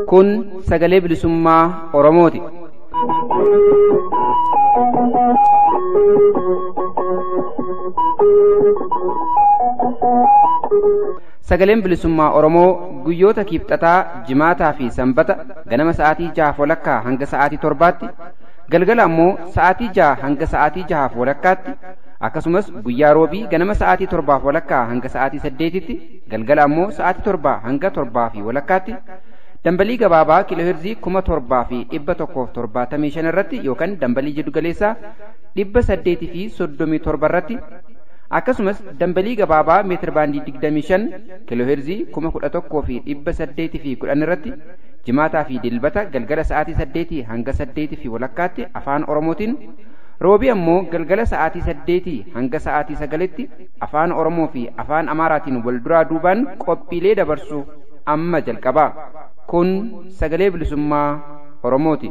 Kun sagalee bilisummaa Oromooti. Sagaleen bilisummaa Oromoo guyyoota kibxataa, jimaataa fi sanbata ganama sa'aatii 6:00 hanga sa'aatii 7:00tti, galgala ammoo sa'aatii 6 hanga sa'aatii 6:30tti, akkasumas guyyaa roobii ganama sa'aatii 7:30 hanga sa'aatii 8tti, galgala ammoo sa'aatii 7 hanga 7:30tti dambalii gabaabaa kiilooheerzii 7,175 irratti yookaan dambalii jiddu galeessaa 837 irratti, akkasumas dambalii gabaabaa meetir baandii 25 kiilooheerzii 11,810 irratti jimaataa fi dilbata galgala sa'aatii 8 hanga 8:30tti afaan Oromootiin, roobii ammoo galgala sa'aatii 8 hanga sa'aatii 9tti afaan Oromoo fi afaan Amaaraatiin wal duraa duubaan qophiilee dabarsu amma jalqaba. Kun sagalee bilisummaa Oromooti.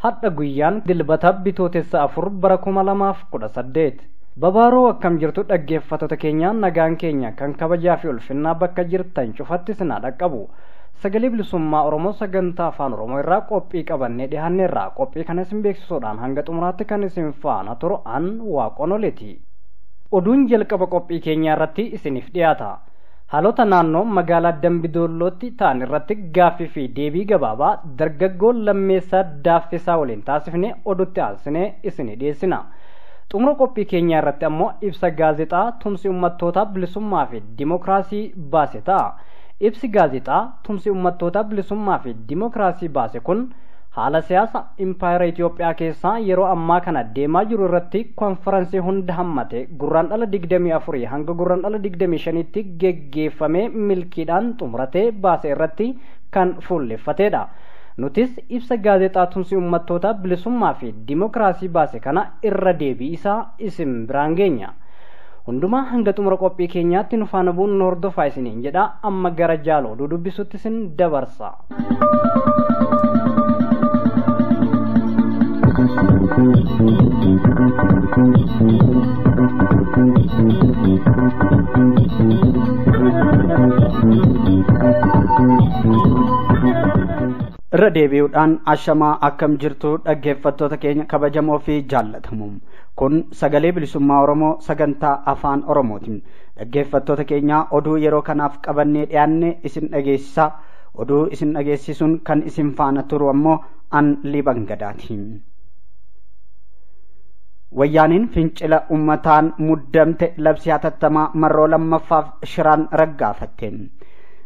Hadda guyyaan dilbata bitootessa 4 bara 2018. Babaaroo akkam jirtu dhaggeeffattoota keenya, nagaan keenya kan kabajaa fi ulfinnaa bakka jirtan cufatti sinaa dhaqqabu. Sagalee bilisummaa Oromoo sagantaa afaan Oromoo irraa qophii qabannee dhiyaanneerra. Qophii kana isin beeksisuudhaan hanga xumuraatti kan isin faana turu an Waaqonoleeti. Oduun jalqaba qophii keenyaa irratti isiniif dhiyaata. Haalota naannoo magaalaa Dambidollootti ta'an irratti gaaffii fi deebii gabaabaa dargaggoo Lammeessaa Daaffisaa waliin taasifne oduutti aansinee isinii dhiyeessina. Xumura qophii keenyaa irratti ammoo ibsa gaazexaa tumsi uummattoota bilisummaa fi dimookiraasii baase ta'a. Ibsi gaazexaa tumsi uummattoota bilisummaa fi dimookiraasii baase kun haala siyaasa impaayera Itoophiyaa keessaa yeroo ammaa kana deemaa jiru irratti konferansii hunda hammate gurraandhala 24 hanga gurraandhala 25tti geggeeffamee milkiidhaan xumuratee baase irratti kan fuulleffatedha. Nutis ibsa gaazexaa tumsi uummattoota bilisummaa fi dimookiraasii baase kana irra deebii isaa isin biraan geenya. Hundumaa hanga xumura qophii keenyaatti nu faana bu'uun nu hordofaa isiniin jedha. Amma gara jaaloo oduu dubbisutti isin dabarsa. Irra deebi'uudhaan ashamaa akkam jirtu dhaggeeffattoota keenya kabajamoo fi jaallatamoo. Kun sagalee bilisummaa Oromoo sagantaa afaan Oromootiin. Dhaggeeffattoota keenya oduu yeroo kanaaf qabannee dhiyaanne isin dhageessisa. Oduu isin dhageessisuun kan isin faana turu ammoo an Liban Gadaati. Wayyaaniin fincila ummataan muddamte labsii hatattamaa marroo lammaffaaf shiraan raggaafatte.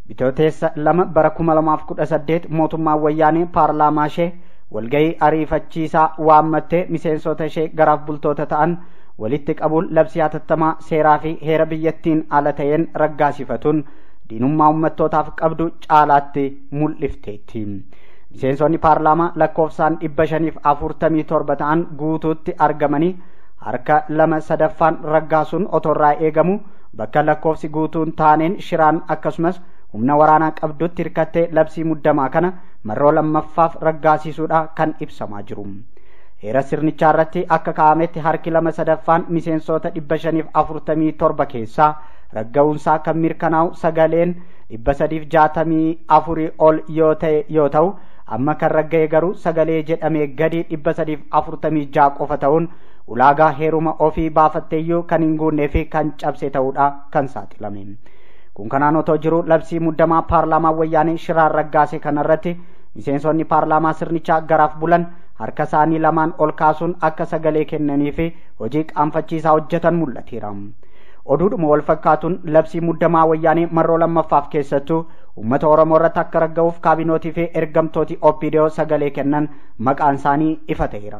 Bitootessa 2 bara 2018 mootummaan wayyaanii paarlaamaa ishee walgahii ariifachiisaa waammattee miseensota ishee garaaf bultoota ta'an walitti qabuun labsii hatattamaa seeraa fi heera biyyattiin ala ta'een raggaasifatuun diinummaa ummattootaaf qabdu caalaatti mul'ifteetti. Miseensonni paarlaamaa lakkoofsaan 547 ta'an guutuutti argamanii harka 2/3 raggaasuun otorraa eegamu bakka lakkoofsi guutuun taaneen shiraan akkasumas humna waraanaa qabdutti hirkattee labsii muddamaa kana marroo lammaffaaf raggaasisuudha kan ibsamaa jiru. Heera sirnichaa irratti akka kaa'ametti harki 2/3 miseensota 547 keessaa ragga'uunsaa kan mirkanaa'u sagaleen 364 ol yoo ta'u amma kan ragga'e garuu sagalee jedhamee gadi 346 qofa ta'uun ulaagaa heeruma ofii baafatteeyyuu kan hin guunnee fi kan cabse ta'uudha kan saaxilame. Kun kanaan otoo jiru labsii muddamaa paarlaamaa wayyaanii shiraan raggaase kanarratti miseensonni paarlaamaa sirnichaa garaaf bulan harka isaanii lamaan ol kaasuun akka sagalee kennanii fi hojii qaanfachiisaa hojjetan mul'ateera. Oduudhuma wal fakkaatuun labsii muddamaa wayyaanii marroo lammaffaaf keessattuu uummata Oromoo irratti akka ragga'uuf kaabinootii fi ergamtooti OPDO sagalee kennan maqaan isaanii ifa ta'eera.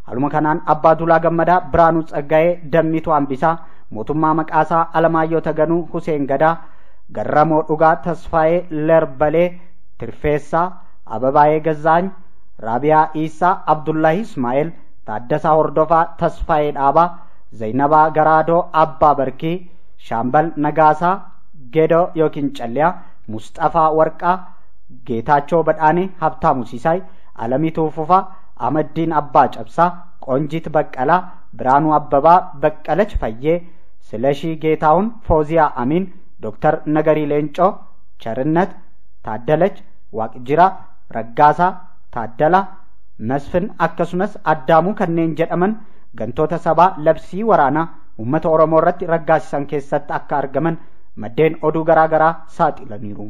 Haaluma kanaan Abbaa Dulaa Gammadaa, Biraanuu Tsaggaa'ee, Dammituu Hambisaa, mootummaa maqaasaa Alamaayyoo Taganuu, Huseen Gadaa, Garramoo Dhugaa, Tasfaayee Lerbalee, Tirfeessaa, Ababaayee Gazzaany, Raabiyaa Isaa, Abdullahi Ismaa'eel, Taaddasaa Hordofaa, Tasfaayee Dhaabaa, Zaynabaa Garaadoo, Abbaa Barkii, Shaambal Nagaasaa, Gedoo yookiin Calliyaa, Mustafaa Warqaa, Geetaachoo Badhaanee, Habtaamuu Siisaay, Alamiituu Fufaa, Ahmaddiin Abbaa Cabsaa, Qoonjiit Baqqalaa, Biraanuu Abbabaa, Baqqalach Fayyee, Silashii Geetaawun, Fooziyaa Amiin, Dooktar Nagarii Leencoo, Charinnat Taaddalach, Waaqjiraa, Raggaasaa, Taaddalaa, Masfin akkasumas Addaamuu kanneen jedhaman gantoota sabaa labsii waraanaa uummata Oromoo irratti raggaasisan keessatti akka argaman maddeen oduu garaa garaa saaxilaniiru.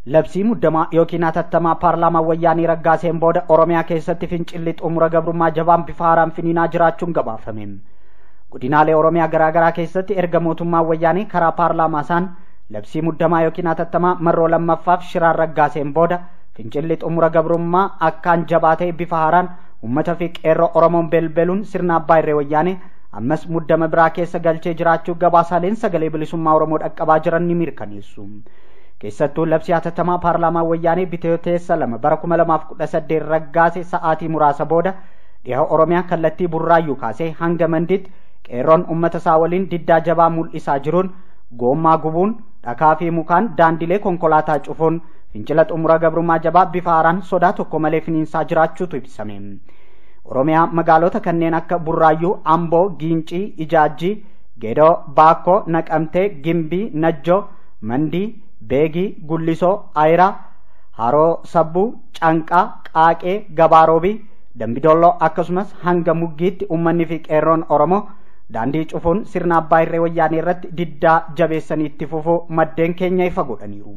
Labsii muddamaa yookiin hatattamaa paarlaamaa wayyaanii raggaaseen booda Oromiyaa keessatti fincilli xumura gabrummaa jabaan bifa haaraan finiinaa jiraachuun gabaafame. Godinaalee Oromiyaa garaa garaa keessatti erga mootummaa wayyaanii karaa paarlaamaa isaan labsii muddamaa yookiin hatattamaa marroo lammaffaaf shiraan raggaaseen booda fincilli xumura gabrummaa akkaan jabaatee bifa haaraan uummata fi qeerroo Oromoon belbeluun sirna abbaa irree wayyaanii ammas muddama biraa keessa galchee jiraachuu gabaasaaleen sagalee bilisummaa Oromoo dhaqqabaa jiran ni mirkaneessu. Keessattuu labsii hatattamaa paarlaamaa wayyaanii bitootessa 2 bara 2018 raggaase sa'aatii muraasa booda dhiha Oromiyaa kallattii burraayyuu kaasee hanga mandiitti qeerroon uummata isaa waliin diddaa jabaa mul'isaa jiruun goommaa gubuun dhakaa fi mukaan daandilee konkolaataa cufuun fincila xumura gabrummaa jabaa bifa haaraan sodaa tokko malee finiinsaa jiraachuutu ibsame. Oromiyaa magaalota kanneen akka Burraayyuu, Amboo, Giincii, Ijaajjii, Gedoo, Baakoo, Naqamtee, Gimbii, Najjoo, Mandii, Beegii, Gullisoo, Ayiraa, Haroo Sabbuu, Canqaa, Qaaqee, Gabaaroobii, Dambidolloo akkasumas hanga Muggiitti uummanni fi qeerroon Oromoo daandii cufuun sirna abbaa irree wayyaanii irratti diddaa jabeessanii itti fufuu maddeen keenya ifa godhaniiru.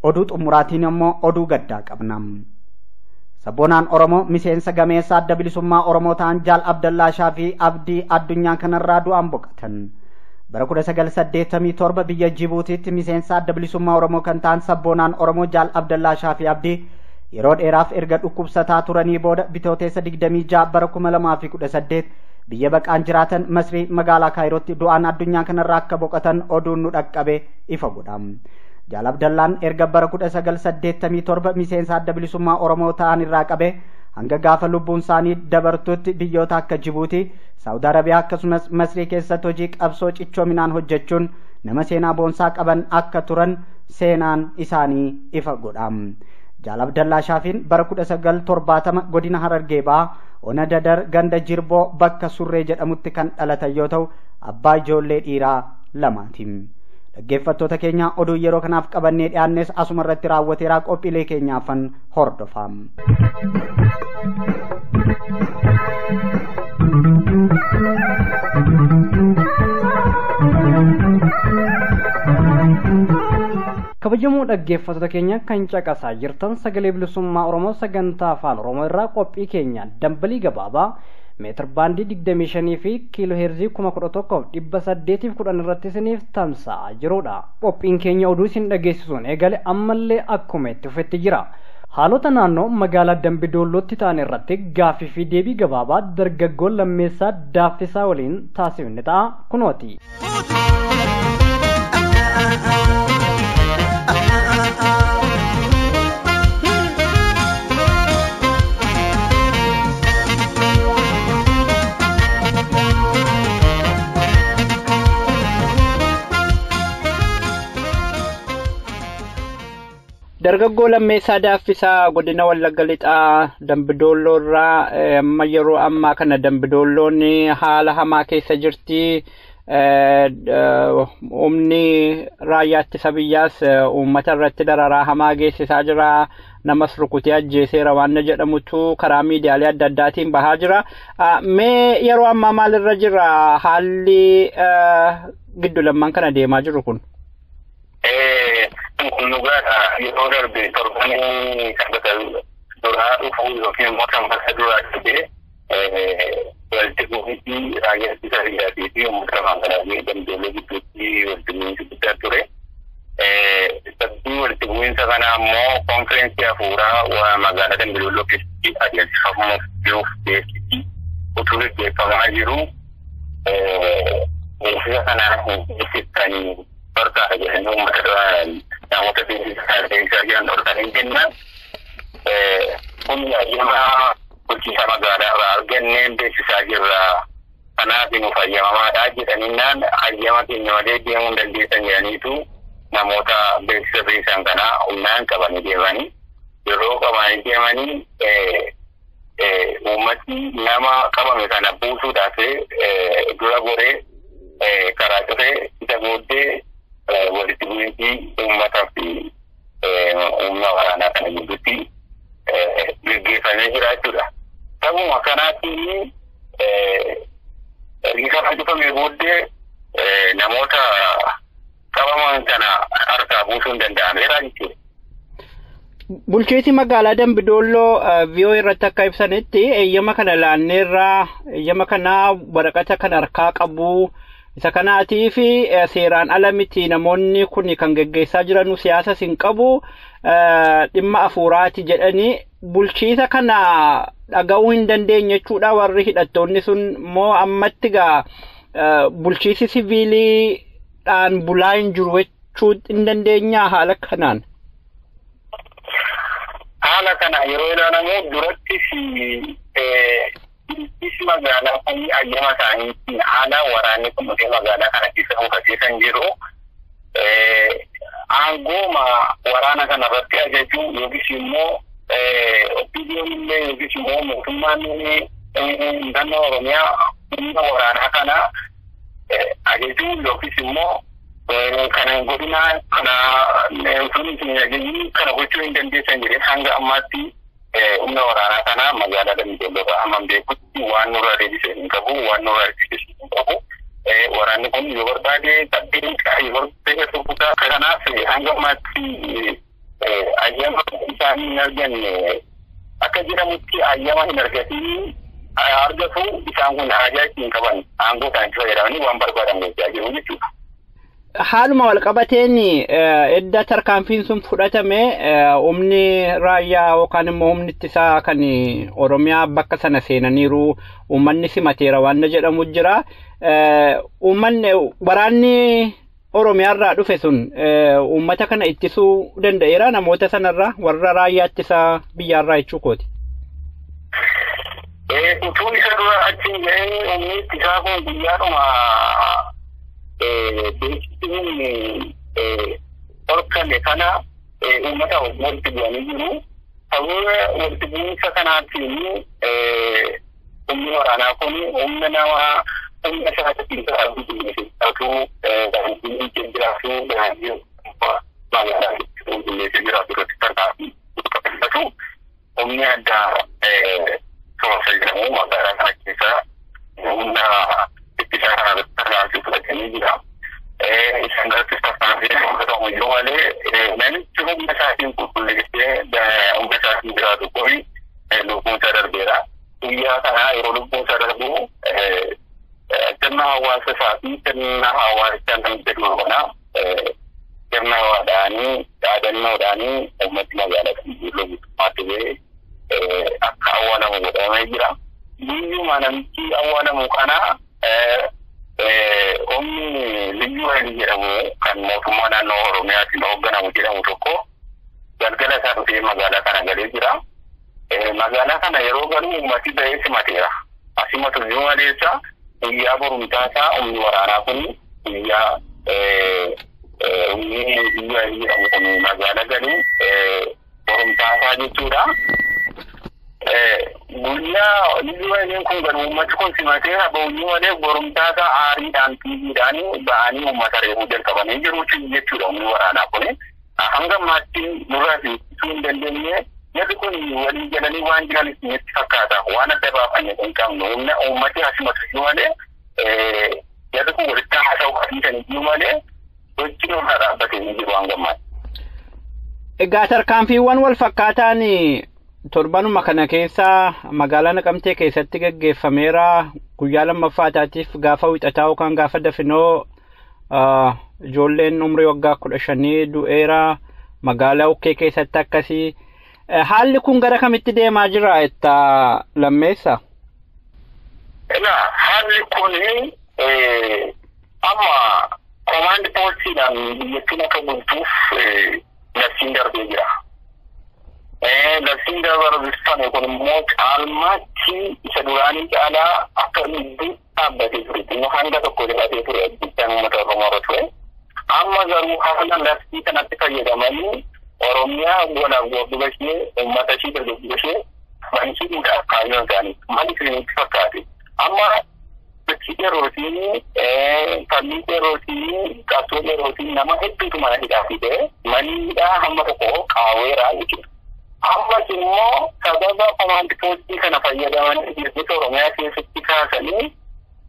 Oduu xumuraatiin immoo oduu gaddaa qabna. Sabboonaan Oromoo miseensa gameessa adda bilisummaa Oromoo ta'an Jaal Abdallaa Shaafii Abdii addunyaa kanarraa du'aan boqotan. Bara 1987 biyya Jibuutiitti miseensa adda bilisummaa Oromoo kan ta'an sabboonaan Oromoo Jaal Abdallaa Shaafii Abdii yeroo dheeraaf erga dhukkubsataa turanii booda bitootessa 26 bara 2018 biyya baqaan jiraatan Masrii magaalaa Kaayirootti du'aan addunyaa kanarraa akka boqotan oduun nu dhaqqabe ifa godha. Jaal Abdallaan erga bara 1987 miseensa adda bilisummaa Oromoo ta'an irraa qabe hanga gaafa lubbuun isaanii dabartutti biyyoota akka Jibuutii, Saawud Arabiyaa akkasumas Masrii keessatti hojii qabsoo cichoominaan hojjechuun nama seenaa boonsaa qaban akka turan seenaan isaanii ifa godha. Jaal Abdallaa Shaafiin bara 1970 godina Harargee Bahaa Ona Dadar ganda Jirboo bakka Surree jedhamutti kan dhalatan yoo ta'u abbaa ijoollee dhiiraa lamaati. Dhaggeeffattoota keenya oduu yeroo kanaaf qabannee dhiyaannes asuma irratti raawwateeraa qophiilee keenyaafan hordofaa. kabajamoo dhaggeeffattoota keenya kan caqasaa jirtan sagalee bilisummaa Oromoo sagantaa afaan Oromoo irraa qophii keenya dambalii gabaabaa meetir baandii 25 fi kiiloo heerzii 11,810 irratti isiniif tamsa'aa jirudha. Qophiin keenya oduu isin dhageessisuun eegale ammallee akkuma itti fufetti jira. Haalota naannoo magaalaa Dambidoollootti ta'an irratti gaaffii fi deebii gabaabaa dargaggoon lammeessaa daaffisaa waliin taasifne ta'a kunooti. dargaggoo lammeessaa daaffisaa godina Wallagga Lixaa Dambidoolloo irraa amma yeroo ammaa kana Dambidoolloon haala hamaa keessa jirti. Humni raayyaa ittisa biyyaas uummata irratti dararaa hamaa geessisaa jira. Namas rukutee ajjeeseera waan jedhamutu karaa miidiyaalee adda addaatiin bahaa jira. Mee yeroo ammaa maalirra jira haalli giddu lamman kana deemaa jiru kun? Nugaadha yeroo darbe torbanii sabbata duraa dhufuu yookiin immoo kan bakka duraa dhufee walitti bu'iinsi raayyaa ittisa biyyaatii fi uummata lafaan kanaa Dambidoollee gidduutti walitti bu'iinsi guddaa ture. Sabbii walitti bu'iinsa kanaa immoo konfereensii hafuuraa magaalaa Dambidoolloo keessatti adeemsifamuuf jiruuf beeksisi utuu gaggeeffamaa jiru. Beeksisa kanaa beeksisanii barka da ne mu da wata beeksisaa jiran dhorkanii kennan kun yaajama bulchiinsa sama magaalaa arganneen beeksisaa jirra. Kanaaf nu fayyamamaadha jedhaninnaan hayyama keenya malee deemuu dandeessan jedhaniitu namoota beeksisa beeksisan kana humnaan qabanii deemanii yeroo qabanii deemanii uummatni nama qabame kana buusuudhaaf dura goree karaa cufee isa booddee walitti bu'iinsi uummataa fi humna waraanaa kana gidduutti gaggeeffamee jira jechuudha. Sababuma kanaatti erga hojjetamee booddee namoota qabaman kana harkaa buusuun danda'ameera jechuudha. Bulchiinsi magaalaa Dambidolloo VOA irratti akka ibsanitti eeyyama kana laanneerraa eeyyama kana waraqata kan harkaa qabu isa kanaatii fi seeraan ala miti namoonni kun kan gaggeessaa jiran siyaasa sin qabu dhimma afuuraati jedhanii bulchiinsa kana dhaga'uu hin dandeenye jechuudha. Warri hidhattoonni sun immoo ammatti gaa bulchiinsi siviiliidhaan bulaa hin jiru jechuu hin dandeenyaa haala kanaan. Haala kana yeroo ilaalamu durattis magaalaa kun ayyama isaaniitiin haala waraanni kun magaalaa kana keessa mukaseessan jiru aangooma waraana kana irratti ajaju yookiis immoo opiniyoon illee yookiis immoo mootummaan naannoo Oromiyaa humna waraanaa kana ajaju yookiis immoo kana godina kana kana gochuu hin dandeessan jedhee hanga ammaatti humna waraanaa kana magaalaa Dambidolloo amma beekutti waan nurraa deebisee hin qabu waan nurraa deebisee hin qabu. Waraanni kun yoo barbaade tabbeen yoo barbaade turbuutaa kanaaf hanga ammaatti ayyama isaanii hin arganne akka jedhamutti ayyama hin argatiin argatu isaan kun ajaa'ibaa hin qaban aangoo kan fayyadamanii waan barbaadan gochaa jiru jechuudha. Haaluma walqabateen edda tarkaanfiin sun fudhatame humni raayyaa yookaan immoo humni ittisaa kan Oromiyaa bakka sana seenaniiru uummanni simateera waan jedhamu jira. Uummanni waraanni Oromiyaa irraa dhufe sun uummata kana ittisuu danda'eera namoota sanarraa warra raayyaa ittisaa biyyaarraa jechuu kooti. Utuun isa dura achiin ga'een humni ittisaa kun guyyaadhuma beeksisuun dhorkame kana uummata walitti bu'anii jiru. Sababa walitti bu'iinsa kanaatiin humni waraanaa kun humna nama humna isaatti ta'uu daandii jiraachuu daandii magaalaa qulqulleessee jiraatu irratti tarkaanfatu humni addaa soorata jedhamu magaalaa kana keessa humna ittisaa kana irratti tarkaanfii fudhatanii jira. Isaan irratti tarkaanfii fudhatamu yoo malee namichi humna isaatiin qulqulleessee humna isaatiin jiraatu kun lubbuun isaa darbeera. Guyyaa kana yeroo lubbuun isaa darbu sirna hawaasa isaatii sirna hawaasichaan kan jedhu kana sirna hawaadhaanii dhaadannoodhaanii uummati magaalaa Dambidolloo guutummaatti ba'ee akka awwaalamu godhamee jira. Biyyuma namichi awwaalamu kana humni liyyuu hayilii jedhamu kan mootummaa naannoo Oromiyaatiin hoogganamu jedhamu tokko galgala isaa dhufee magaalaa kana galee jira. Magaalaa kana yeroo galu uummati ba'ee simateera. Asimatu iyyuu maleessa guyyaa borumtaasaa humni waraanaa kun guyyaa humni liyyuu hayilii jedhamu kun magaalaa galu borumtaasaa jechuudha. Guyyaa liyyuu hayiliin kun galu uummati kun simatee habaawuyyuu malee borumtaasaa aariidhaan tiiviidhaan ba'anii uummata reebuu jalqabanii jiru jechuudha humni waraanaa kun. Hanga ammaatti nurraa fiigsisuu hin dandeenye. Yadda kun walii galanii waan jiran isinitti fakkaata. Waan adda baafame hin qabnu. Humna uummati asimatu iyyuu malee yadda kun walitti haasa'u qabiisan iyyuu malee hojii nurraa dhaabbatee hin jiru hanga ammaatti. Egaa tarkaanfiiwwan wal fakkaataan torbanuma kana keessa magaalaa Naqamtee keessatti gaggeeffameera. Guyyaa lammaffaataatiif gaafa wixataa yookaan gaafa dafinoo ijoolleen umrii waggaa 15 du'eera. Magaalaa Ukkee keessatti akkasii. Haalli kun gara kamitti deemaa jira etta lammeessa? Haalli kun amma Command postiidhaan biyyattiin akka bultuuf labsiin darbee jira. Labsiin darbame kun immoo caalmaatti isa duraanii caalaa akka inni dhaabbatee ture. Inni hanga tokko jedhatee ture addunyaa uummata Oromoo irra ture. Amma garuu haala labsii kanatti fayyadamanii Oromiyaa walaaf gorduba ishee uummata ishee dargaggeessa ishee baay'isuudhaaf kaayyoon isaanii maaliif isinitti fakkaate? Amma Yerootiin falmii rootiin qabsoo rootiin nama hedduutu mana hidhaa fide maniidhaa hamma tokko qaaweeraa jechuudha. Ammas immoo sababa command postii kana fayyadamanii biyyoota Oromiyaa keessatti kaasanii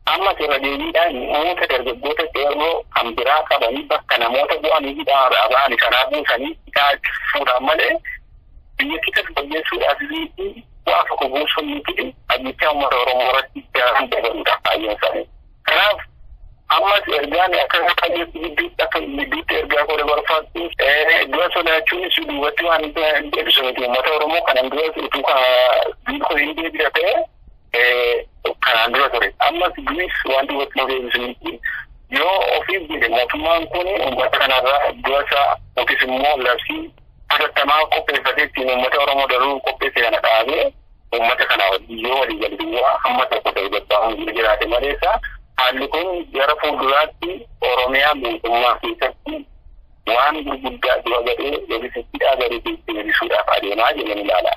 ammas irra deebiidhaan namoota dargaggoota qeerroo kan biraa qabanii bakka namoota bu'anii hidhaa ba'anii kanaa buusanii hidhaachuudhaan malee biyyattii tasgabbeessuudhaaf waa tokko buusuun miti ajjechaa uummata Oromoo irratti jaaran dabaluudhaaf baay'een isaanii. Kanaaf ammas ergaan akka qajeelchi gidduutti ergaa godhe barbaaddu dura sodaachuunis duubatti waan deebisu miti uummata Oromoo kanan dura utuu biikoo hin deebira ta'e kanaan dura ture. Ammas duris waan duubatti nu deebisu miti. Yoo ofiif jedhe mootummaan kun uummata kanarraa durasaa yookiis immoo labsii hatattamaa qopheeffatee ittiin uummata Oromoo daruu qopheesse kana dhaabee uummata kana yoo walii galduwwaa hamma tokko ta'e babbaa'uun jiraate maleessa haalli kun gara fuulduraatti Oromiyaa mootummaa keessatti waan gurguddaa dura gadhee yookiin agaree deebisuudhaaf adeemaa jedhanii ilaala.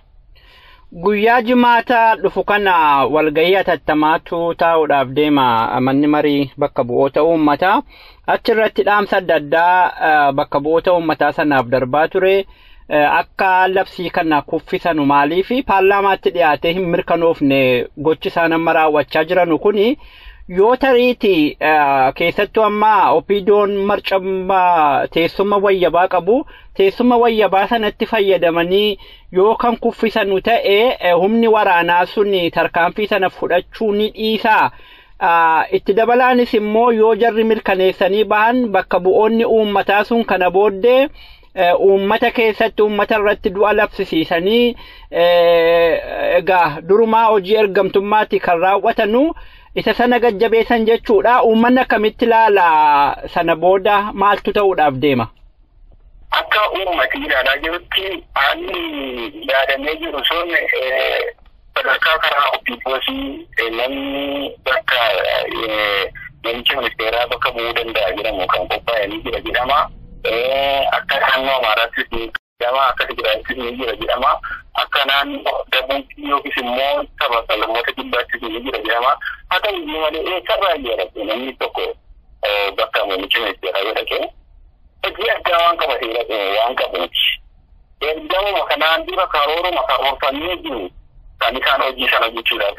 Guyyaa Jimaataa dhufu kana walgahii hatattamaatu taa'uudhaaf deema manni marii bakka bu'oota uummataa. Achirratti dhaamsa adda addaa bakka bu'oota uummataa sanaaf darbaa ture. Akka labsii kana kuffisanu maaliif paarlaamaatti dhiyaatee hin mirkanoofne gochi isaan amma raawwachaa jiranu kuni yoo tariiti keessattuu amma opiidoon marcammaa teessuma wayyabaa qabu teessuma wayyabaa sanatti fayyadamanii yoo kan kuffisanu ta'e humni waraanaa sun tarkaanfii sana fudhachuu ni dhiisaa. Itti dabalaanis immoo yoo jarri mirkaneessanii bahan bakka bu'oonni uummataa sun kana booddee uummata keessatti uummata irratti du'a labsisiisanii egaa durumaa hojii ergamtummaatti kan raawwatanu isa sana gajjabeessan jechuudha. Uummanni akkamitti ilaala sana booda maaltu ta'uudhaaf deema? Akka uummati ilaalaa jirutti haalli yaadamee jiru sun sadarkaa karaa ofiifoosii namni bakka namicha ministeeraa bakka bu'uu danda'a jedhamu kan qophaa'anii jira jedhama. Akka naannoo Amaaraattis jedhama, akka Tigraayittis ni jira jedhama, akka naannoo Dabuutii yookiis immoo saba sablammoota kibbaattis ni jira jedhama. Haa ta'u iyyuu malee sarara jedhama namni tokko bakka namicha ministeeraa yoo dhaqee hojii addaa waan qabatee dhaqee waan qabuuti. Ergamuma kanaan dura karooruma karoorfamee jiru kan isaan hojii sana hojjechuudhaaf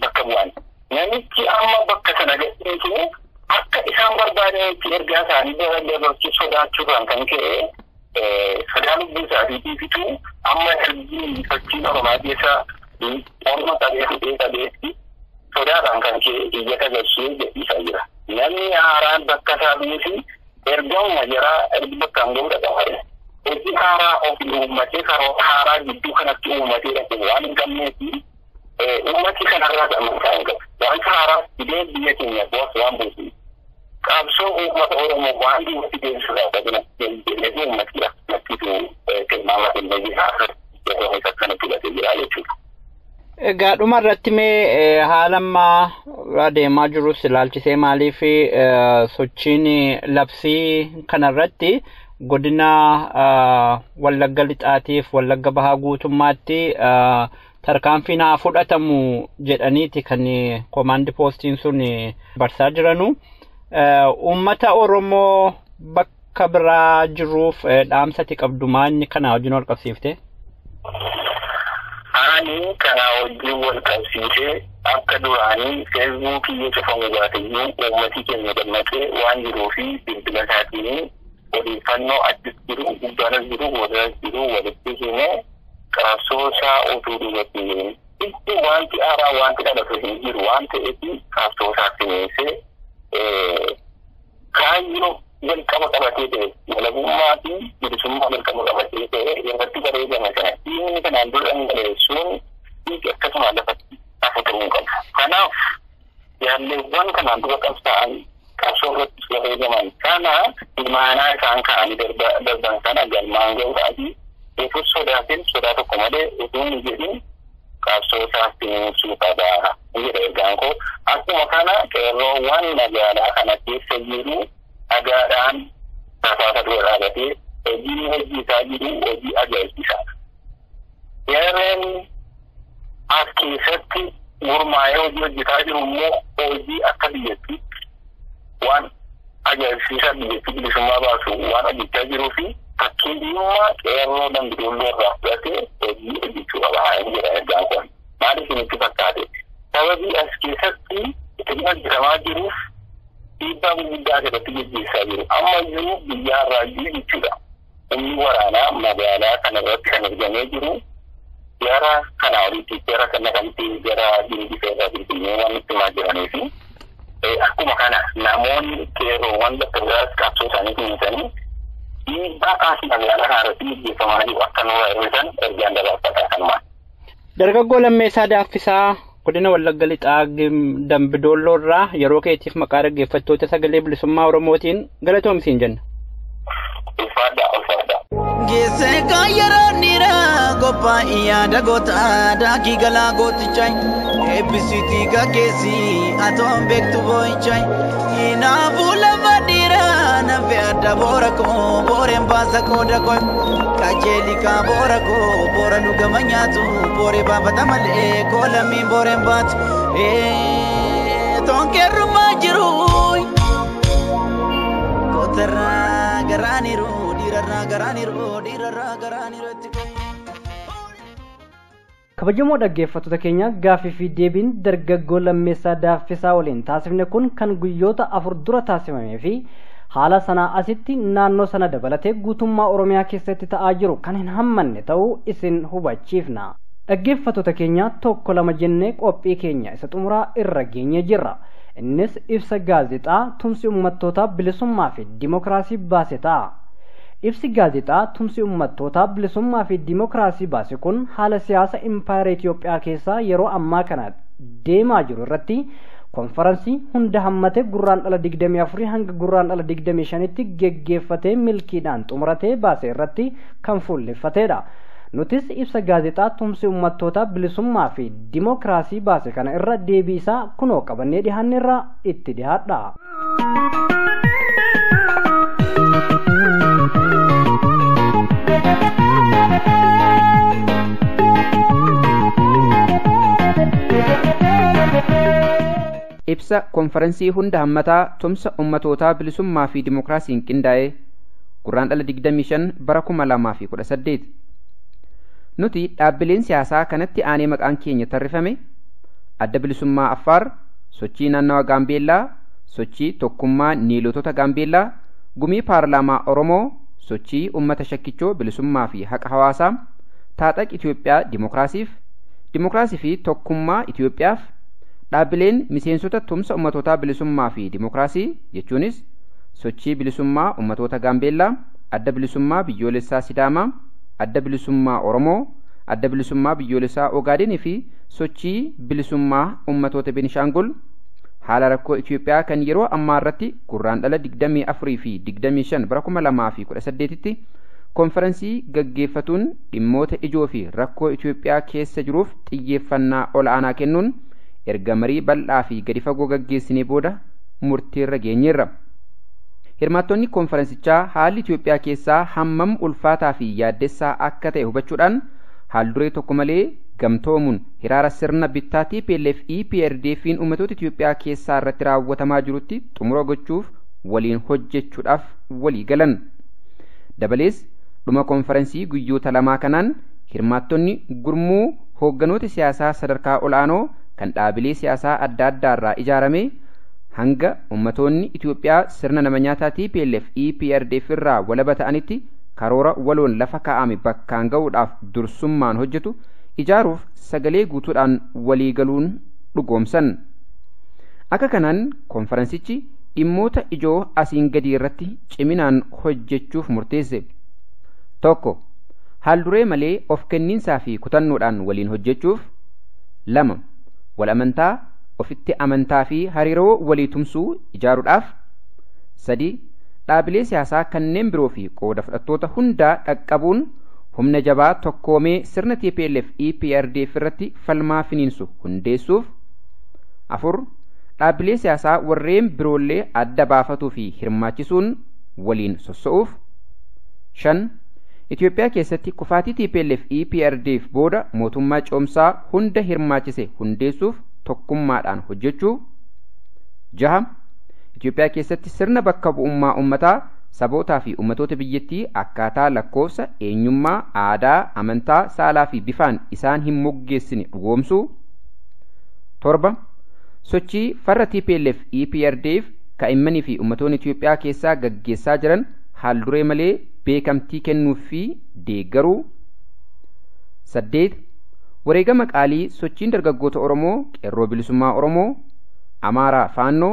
bakka bu'an. Namichi amma bakka sana gadhiisee akka isaan barbaadanitti ergaa isaanii dabarsuuf sodaachuudhaan kan ka'e sodaa lubbuu isaatii fituu amma ergi fakkiin Oromaa keessa orma qabee fudhee qabeetti sodaadhaan kan ka'e iyyata galchee gadhiisaa jira. Namni haaraan bakka isaa buusi ergamuma jaraa ergi bakkaan ga'uudha qabare. Hojii haaraa ofii uummatee karoora haaraa gidduu kanatti uummatee dhaqe waan hin qabneefi uummati kanarraa gammadaa hin qabu. Wanta haaraa fidee biyya keenya boos waan buusi. Qabsoo uummata Oromoo waan duubatti deebisuudhaaf jedhee uummatidha. Naftiitu tilmaama kennee yeroo isa kana filatee jira jechuudha. Egaa dhuma irratti mee haala ammaa adeemaa jirus ilaalchisee maaliif sochiin labsii kanarratti godina Wallagga Lixaatiif Wallagga Bahaa guutummaatti tarkaanfiin haa fudhatamu jedhaniiti kan komaandi poostiin sun barsaa jiranu. Uummata Oromoo bakka biraa jiruuf dhaamsati qabdu maanni kana wajjin wal qabsiifte? Ani kana wajjin wal qabsiifte akka duraanii feesbuukii yoo cufamu baateyyuu uummati keenya dammaqee waan jiruu fi bilbila isaatiin odeeffannoo addis jiru gubbaanas jiru boodanas jiru walitti himee qabsoo isaa utuu duubatti jiru. Itti wanti haaraa wanti dhalatu hin jiru waan ta'eef qabsoo isaa simeessee kaayyoo jalqaba qabatee ta'e walabummaa fi bilisummaa jalqaba qabatee ta'e irratti bareedama kana dhiirri kanaan dura dhangaleessuun dhiiga akkasuma lafatti hafu ta'uu qabu. Kanaaf yaalleewwan kanaan dura qabsaa'an qabsoo irratti fayyadaman kana imaanaa isaan ka'anii darban kana galmaan ga'uudhaafi eefuus sodaatiin sodaa tokko malee utuu hin jedhin qabsoo isaatti nuusuu qaba jedha ergaan koo. Akkuma kana qeerroowwan magaalaa kana keessa jiru dhagaadhaan tasaasa dura dhaabatee hojii isaa jiru hojii ajaa'ibsiisaadha. Qeerroon as keessatti gurmaa'ee hojii hojjetaa jiru immoo hojii akka biyyattiitti waan ajaa'ibsiisaa biyyattii bilisummaa baasu waan hojjechaa jiruu fi fakkeenyummaa qeerroo Dambidolloo irraa fudhatee hojii hojjechuu qaba jedha ergaan kun. Maaliif nutti fakkaate? Sababii as keessatti itti hojjetamaa jiruuf dhiibbaa gurguddaa asirratti gaggeessaa jiru. Ammayyuu biyyaarraa jiru jechuudha. Humni waraanaa magaalaa kana irratti kan argamee jiru gara kanaa olitti gara kana kanatti gara dindigisa irraa bilbilee waan itti himaa jiranii fi akkuma kana namoonni qeerroowwan bakka biraas qabsoo isaanii kunuunsanii dhiibbaa as magaalaa kanarratti gaggeeffamaa jiru akka nu hir'isan ergaan dabarfataa kanumaan. Dargaggoo Lammeessaa Daaffisaa godina Wallagga Lixaa Dambidolloo irraa yeroo keetiif maqaa dhaggeeffattoota sagalee bilisummaa Oromootiin galatoomsiin jenna. Geesse kaayyaroon dhiiraa qophaa'ii yaada gootaa daakii galaa gootichaa eebbisiitii gaggeessii atoon beektu boo'ichaa inaafuu lafa dhiiraa nafe adda boora koo booreen baasa qooda koo qajeelikaa boora koo boora dhugama nyaatu booree baafata malee koo lammiin booreen baatu toonkeerrumaa jiru kootarraa garaaniru. Kabajamoo dhaggeeffattoota keenya gaaffii fi deebiin dargaggoo Lammeessaa Daaffisaa waliin taasifne kun kan guyyoota 4 dura taasifamee fi haala sanaa asitti naannoo sana dabalatee guutummaa Oromiyaa keessatti ta'aa jiru kan hin hammanne ta'uu isin hubachiifna. Dhaggeeffattoota keenya tokko lama jennee qophii keenya isa xumuraa irra geenye jirra. Innis ibsa gaazexaa tumsi uummattootaa bilisummaa fi dimokiraasii baase ta'a. Ibsi gaazexaa tumsi uummattootaa bilisummaa fi dimokiraasii baase kun haala siyaasa impaayera Itoophiyaa keessaa yeroo ammaa kana deemaa jiru irratti konferansii hunda hammate gurraandhala 24 hanga gurraandhala 25tti geggeeffatee milkiidhaan xumuratee baase irratti kan fuulleffatedha. Nutis ibsa gaazexaa tumsi uummattootaa bilisummaa fi dimokiraasii baase kana irra deebii isaa kunoo qabannee dhiyaanneerra itti dhiyaadha. Ibsa konferansii hunda hammataa tumsa uummatootaa bilisummaa fi dimokiraasiin qindaa'ee gurraandhala 25 bara 2018. Nuti dhaabbileen siyaasaa kanatti aanee maqaan keenya tarrifame adda bilisummaa Affaar, sochii naannawa Gaambeellaa, sochii tokkummaa niilotota Gaambeellaa, gumii paarlaamaa Oromoo, sochii uummata shakkichoo bilisummaa fi haqa hawaasaa, taaxaq Itoophiyaa dimokiraasii fi tokkummaa Itoophiyaaf, dhaabbileen miseensota tumsa uummatootaa bilisummaa fi dimokiraasii jechuunis sochii bilisummaa ummatoota Gaambeellaa, adda bilisummaa biyyoolessaa Sidaamaa, adda bilisummaa Oromoo, adda bilisummaa biyyoolessaa Ogaadenii fi sochii bilisummaa ummatoota Beenishaangul haala rakkoo Itoophiyaa kan yeroo ammaa irratti gurraandhala 24 fi 25 bara 2018tti konferansii gaggeeffatuun dhimmoota ijoo fi rakkoo Itoophiyaa keessa jiruuf xiyyeeffannaa ol'aanaa kennuun erga marii bal'aa fi gadi fagoo gaggeessinee booda murtiirra geenyeerra. Hirmaattonni konferansichaa haalli Itoophiyaa keessaa hammam ulfaataa fi yaaddessaa akka ta'e hubachuudhaan haalduree tokko malee gamtoomuun hiraara sirna bittaa TPLF EPRDF'n ummatoota Itoophiyaa keessaa irratti raawwatamaa jirutti xumura gochuuf waliin hojjechuudhaaf walii galan. Dabalees dhuma konferansii guyyoota lamaa kanaan hirmaattonni gurmuu hoogganoota siyaasaa sadarkaa ol'aanoo kan dhaabilee siyaasaa adda addaa irraa ijaarame hanga ummatoonni Itoophiyaa sirna nama nyaataa TPLF EPRDF irraa walaba ta'anitti karoora waloon lafa kaa'ame bakkaan ga'uudhaaf dursummaan hojjetu ijaaruuf sagalee guutuudhaan walii galuun dhugoomsan. Akka kanaan konferensichi dhimmoota ijoo asiin gadii irratti ciminaan hojjechuuf murteesse. Tokko, haalduree malee of kenniinsaa fi kutannoodhaan waliin hojjechuuf. 2, wal amantaa, ofitti amantaa fi hariiroo walii tumsuu ijaaruudhaaf. 3 dhaabilee siyaasaa kanneen biroo fi qooda fudhattoota hundaa dhaqqabuun humna jabaa tokkoomee sirna TPLF EPRDF irratti falmaa finiinsu hundeessuuf. 4 dhaabilee siyaasaa warreen biroollee adda baafatuu fi hirmaachisuun waliin sossa'uuf. 5 Itoophiyaa keessatti kufaatii TPLF EPRDF booda mootummaa coomsaa hunda hirmaachise hundeessuuf tokkummaadhaan hojjechuu. 6 Itoophiyaa keessatti sirna bakka bu'ummaa uummataa sabootaa fi uummatoota biyyattii akkaataa lakkoofsa eenyummaa aadaa amantaa saalaa fi bifaan isaan hin moggeessine dhugoomsuu. 7 sochii farra TPLF EPRDF kaa'immanii fi uummatoonni Itoophiyaa keessaa gaggeessaa jiran haal duree malee beekamtii kennuu fi deeggaruu. 8 wareegama qaalii sochiin dargaggoota Oromoo qeerroo bilisummaa Oromoo Amaaraa Faannoo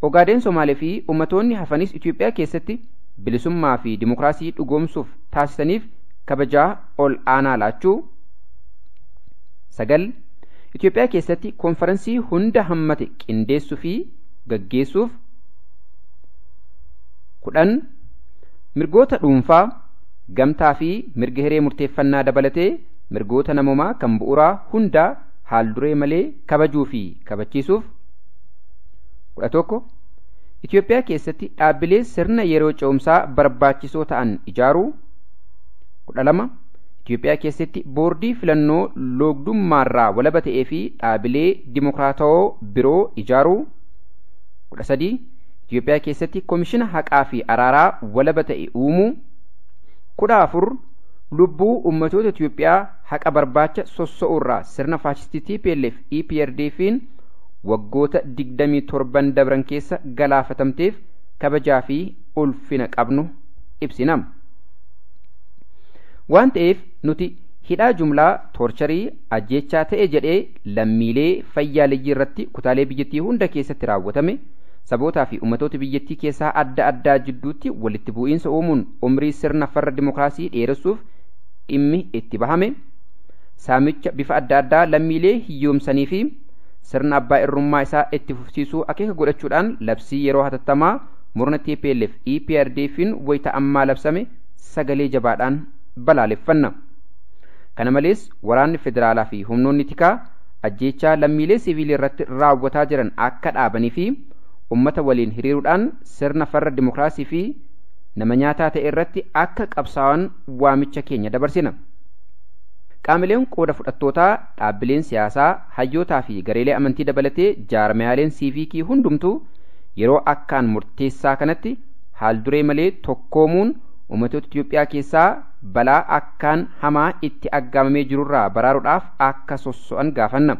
Ogaadeen Somaalee fi uummatoonni hafanis Itoophiyaa keessatti bilisummaa fi dimokiraasii dhugoomsuuf taasisaniif kabajaa ol aanaa laachuu. 9 Itoophiyaa keessatti konferansii hunda hammate qindeessuu fi gaggeessuuf. 10 mirgoota dhuunfaa gamtaa fi mirga hiree murteeffannaa dabalatee mirgoota namoomaa kan bu'uuraa hundaa haal duree malee kabajuu fi kabachiisuuf. 11 Itoophiyaa keessatti dhaabbilee sirna yeroo ce'umsaa barbaachisoo ta'an ijaaruu. 12 Itoophiyaa keessatti boordii filannoo loogdummaarraa walaba ta'ee fi dhaabbilee dimokiraatawoo biroo ijaaruu. 13 Itoophiyaa keessatti koomishina haqaa fi araaraa walaba ta'e uumuu. 14 lubbuu ummatoota Itoophiyaa haqa barbaacha sossa'uurraa sirna faashistii TPLF EPRDF'n waggoota 27 dabran keessa galaafatamteef kabajaa fi ulfina qabnu ibsina. Waan ta'eef nuti hidhaa jumlaa toorcharii ajjeechaa ta'e jedhee lammiilee fayyaaleeyyii irratti kutaalee biyyattii hunda keessatti raawwatame sabootaa fi ummatoota biyyattii keessaa adda addaa jidduutti walitti bu'iinsa uumuun umrii sirna farra dimokiraasii dheeressuuf dhimmi itti bahame saamicha bifa adda addaa lammiilee hiyyoomsanii fi sirna abbaa irrummaa isaa itti fufsiisuu akeeka godhachuudhaan labsii yeroo hatattamaa murna TPLF EPRDF'n wayita ammaa labsame sagalee jabaadhaan balaaleffanna. Kana malees waraanni federaalaa fi humnoonni tikaa ajjeechaa lammiilee siviilii irratti raawwataa jiran akka dhaabanii fi ummata waliin hiriiruudhaan sirna farra dimokiraasii fi nama nyaataa ta'e irratti akka qabsaa'an waamicha keenya dabarsina. Qaamoleen qooda fudhattootaa dhaabbileen siyaasaa hayyootaa fi gareelee amantii dabalatee jaarmayaaleen siiviikii hundumtuu yeroo akkaan murteessaa kanatti haal duree malee tokkoomuun ummatoota Itoophiyaa keessaa balaa akkaan hamaa itti aggaamamee jirurraa baraaruudhaaf akka sosso'an gaafanna.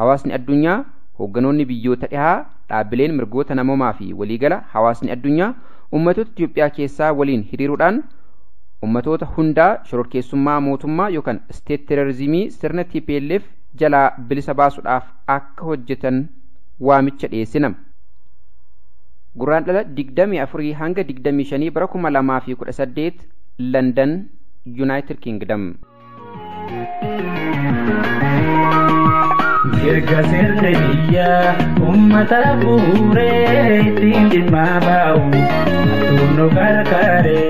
Hawaasni addunyaa hoogganoonni biyyoota dhihaa dhaabbileen mirgoota namoomaa fi waliigala hawaasni addunyaa ummatoota Itoophiyaa keessaa waliin hiriiruudhaan ummatoota hundaa shororkeessummaa mootummaa yookaan state terrorizimii sirna TPLF jalaa bilisa baasuudhaaf akka hojjetan waamicha dhiyeessina. Guraandhala 24 hanga 25 bara 2018 London, United Kingdom. Mirga sirna biyyaa uummata bu'uuree ittiin dhimma bahu atuunno karkaree.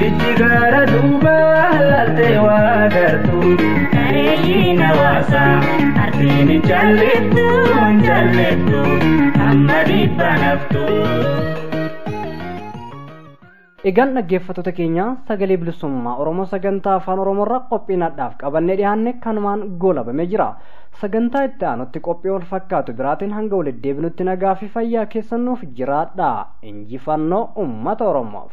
Ijji gara duubaa laaltee waa gartuu kareeyyiin hawaasaa artiin hin jallettu amma dhiibbaa naftuu. Egaan dhaggeeffattoota keenya sagalee bilisummaa Oromoo sagantaa afaan Oromoorraa qophiinaadhaaf qabannee dhiyaanne kanumaan goolabamee jira. Sagantaa itti aanutti qophii wal fakkaatu biraatiin hanga walitti deebinutti nagaa fi fayyaa keessannuuf jiraadhaa. Injifannoo uummata Oromoof.